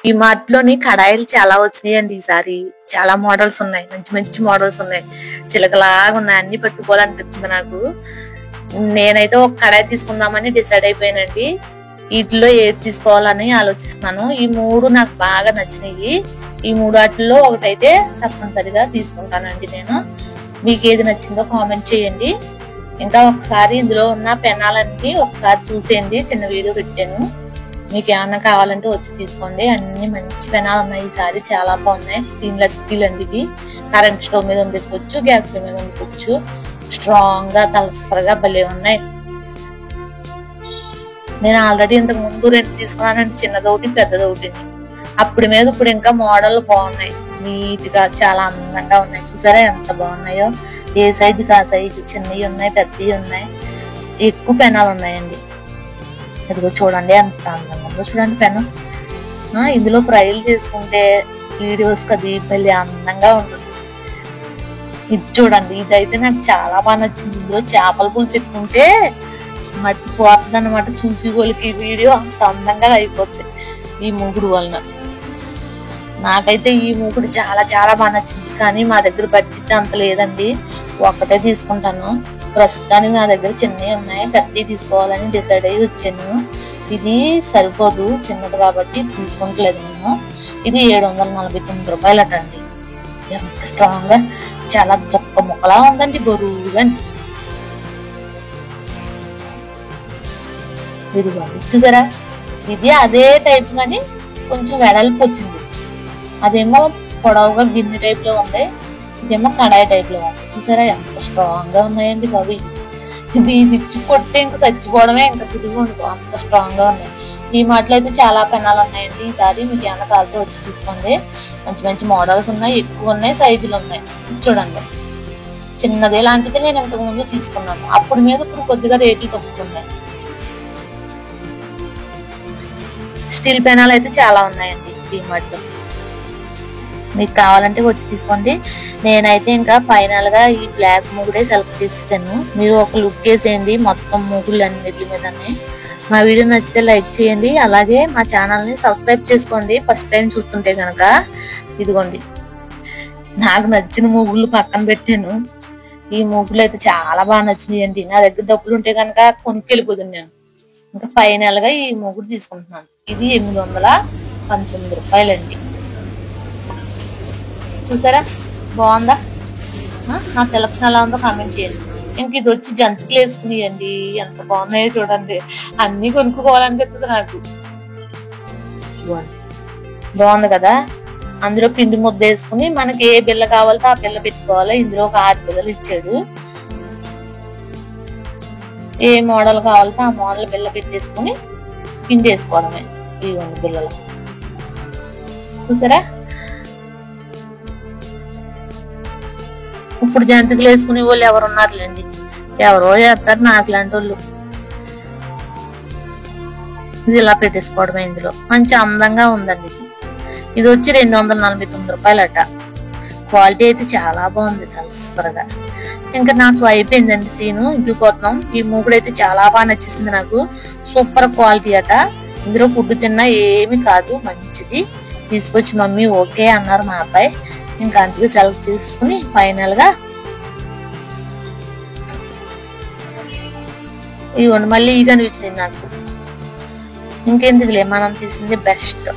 ఈ మార్ట్ లోని కడాయిలు చాలా వచ్చినాయండి ఈసారి. చాలా మోడల్స్ ఉన్నాయి, మంచి మంచి మోడల్స్ ఉన్నాయి. చిలకలాగా ఉన్నాయి, అన్ని పట్టుకోవాలనిపిస్తుంది నాకు. నేనైతే ఒక కడాయి తీసుకుందామని డిసైడ్ అయిపోయానండి. వీటిలో ఏది తీసుకోవాలని ఆలోచిస్తున్నాను. ఈ మూడు నాకు బాగా నచ్చినాయి. ఈ మూడు వాటిల్లో ఒకటైతే తప్పనిసరిగా తీసుకుంటానండి నేను. మీకు ఏది నచ్చిందో కామెంట్ చేయండి. ఇంకా ఒకసారి ఇందులో ఉన్న పెనాలన్నీ ఒకసారి చూసేయండి, చిన్న వీడియో పెట్టాను. మీకు ఏమన్నా కావాలంటే వచ్చి తీసుకోండి. అన్ని మంచి పెనాలు ఉన్నాయి ఈసారి, చాలా బాగున్నాయి. స్టెయిన్లెస్ స్టీల్ అండి ఇవి. కరెంట్ స్టవ్ మీద వండేసుకోవచ్చు, గ్యాస్ స్టవ్ మీద వండుకోవచ్చు. స్ట్రాంగ్ గా తలసరగా భలే ఉన్నాయి. నేను ఆల్రెడీ ఇంతకు ముందు రెండు తీసుకున్నానండి, చిన్నదొకటి పెద్దదొకటి. అప్పుడు మీద ఇప్పుడు ఇంకా మోడల్ బాగున్నాయి, నీట్ గా చాలా అందంగా ఉన్నాయి. చూసారా ఎంత బాగున్నాయో. ఏ సైజు కా సైజు, చిన్నవి ఉన్నాయి, పెద్దవి ఉన్నాయి. ఎక్కువ పెనాలు ఉన్నాయండి. ఇదిగో చూడండి ఎంత అందంగా ఉందో చూడండి పెను. ఇందులో ఫ్రైలు చేసుకుంటే వీడియోస్ కది మళ్ళీ అందంగా ఉంటుంది. ఇది చూడండి, ఇదైతే నాకు చాలా బాగా నచ్చింది. ఇందులో చేపల పులుసు ఎక్కుంటే మర్చిపోతుంది అనమాట. చూసి వాళ్ళకి వీడియో అంత అందంగా అయిపోతుంది ఈ మూగుడు వలన. నాకైతే ఈ మూగుడు చాలా చాలా బాగా నచ్చింది. కానీ మా దగ్గర బడ్జెట్ అంత లేదండి, ఒక్కటే తీసుకుంటాను. ప్రస్తుతానికి నా దగ్గర చిన్నవి ఉన్నాయి, పెద్దవి తీసుకోవాలని డిసైడ్ అయ్యి వచ్చాను. ఇది సరిపోదు, చిన్నది కాబట్టి తీసుకుంటలేదు నేను. ఇది 749 రూపాయలు అటండి. ఎంత స్ట్రాంగ్ గా, చాలా దొక్క ముక్కలా ఉందండి, బరువుగా. ఇది చూసారా, ఇది అదే టైప్ గాని కొంచెం వెడల్పు వచ్చింది. అదేమో పొడవుగా గిన్నె టైప్ లో ఉంది, ఇదేమో కడాయి టైప్ లో ఉంది. చూసారా ఎంత స్ట్రాంగ్ గా ఉన్నాయండి బాబు. ఇది ఇచ్చి కొట్టే ఇంకా చచ్చిపోవడమే, ఇంకా తిరిగి ఉండదు, అంత స్ట్రాంగ్ గా ఉన్నాయి. ఈ మాటలో అయితే చాలా పెనాలు ఉన్నాయండి ఈసారి. మీకు ఏమైనా కావాల్సి వచ్చి తీసుకోండి. మంచి మంచి మోడల్స్ ఉన్నాయి, ఎక్కువ ఉన్నాయి, సైజులు ఉన్నాయి. చూడండి, చిన్నదే లాంటిది నేను ఇంతకు ముందు తీసుకున్నాను. అప్పుడు మీద ఇప్పుడు కొద్దిగా రేట్లు తగ్గుతున్నాయి. స్టీల్ పెనాలు అయితే చాలా ఉన్నాయండి ఈ మాటలో. మీకు కావాలంటే వచ్చి తీసుకోండి. నేనైతే ఇంకా ఫైనల్ గా ఈ బ్లాక్ మూగుడే సెలెక్ట్ చేసేసాను. మీరు ఒక లుక్ వేసేయండి మొత్తం మూగులు అన్నిటి మీదనే. మా వీడియో నచ్చితే లైక్ చేయండి, అలాగే మా ఛానల్ ని సబ్స్క్రైబ్ చేసుకోండి ఫస్ట్ టైం చూస్తుంటే కనుక. ఇదిగోండి, నాకు నచ్చిన మూగులు పక్కన పెట్టాను. ఈ మూగులు అయితే చాలా బాగా నచ్చినాయండి. నా దగ్గర డబ్బులు ఉంటే కనుక కొనుక్కెళ్ళిపోతుంది నేను. ఇంకా ఫైనల్ గా ఈ మూగుడు తీసుకుంటున్నాను. ఇది 819 రూపాయలండి. చూసారా బాగుందా? నా సెలక్షన్ ఎలా ఉందో కామెంట్ చేయండి. ఇంక ఇది వచ్చి జంతికలు వేసుకునియండి, ఎంత బాగున్నాయో చూడండి. అన్ని కొనుక్కోవాలనిపిస్తుంది నాకు. బాగుంది కదా. అందులో పిండి ముద్ద వేసుకుని మనకి ఏ బిల్ల కావాలో ఆ బిల్ల పెట్టుకోవాలి. ఇందులో ఒక 6 బిల్లలు ఇచ్చాడు. ఏ మోడల్ కావాలో ఆ మోడల్ బిల్ల పెట్టేసుకుని పిండి వేసుకోవడమే. ఇవ్వండి బిల్లలు, చూసారా. ఇప్పుడు జంతికలు వేసుకునే వాళ్ళు ఎవరు ఉన్నారులేండి, ఎవరో చేస్తారు నాకు లాంటి వాళ్ళు. ఇది ఇలా పెట్టేసుకోవడమే. ఇందులో మంచి అందంగా ఉందండి. ఇది వచ్చి 249 రూపాయలట. క్వాలిటీ అయితే చాలా బాగుంది, తలసరగా. ఇంకా నాకు అయిపోయిందండి సీను, ఇంటికి పోతున్నాం. ఈ మూగుడు అయితే చాలా బాగా నచ్చేసింది నాకు. సూపర్ క్వాలిటీ అట. ఇందులో ఫుడ్ తిన్నా ఏమి కాదు, మంచిది. తీసుకొచ్చి మమ్మీ ఓకే అన్నారు మా అబ్బాయి. ఇంకా అందుకే సెలెక్ట్ చేసుకుని ఫైనల్ గా ఇవ్వండి. మళ్ళీ ఇది అనిపించింది నాకు. ఇంకెందుకులే, మనం తీసింది బెస్ట్.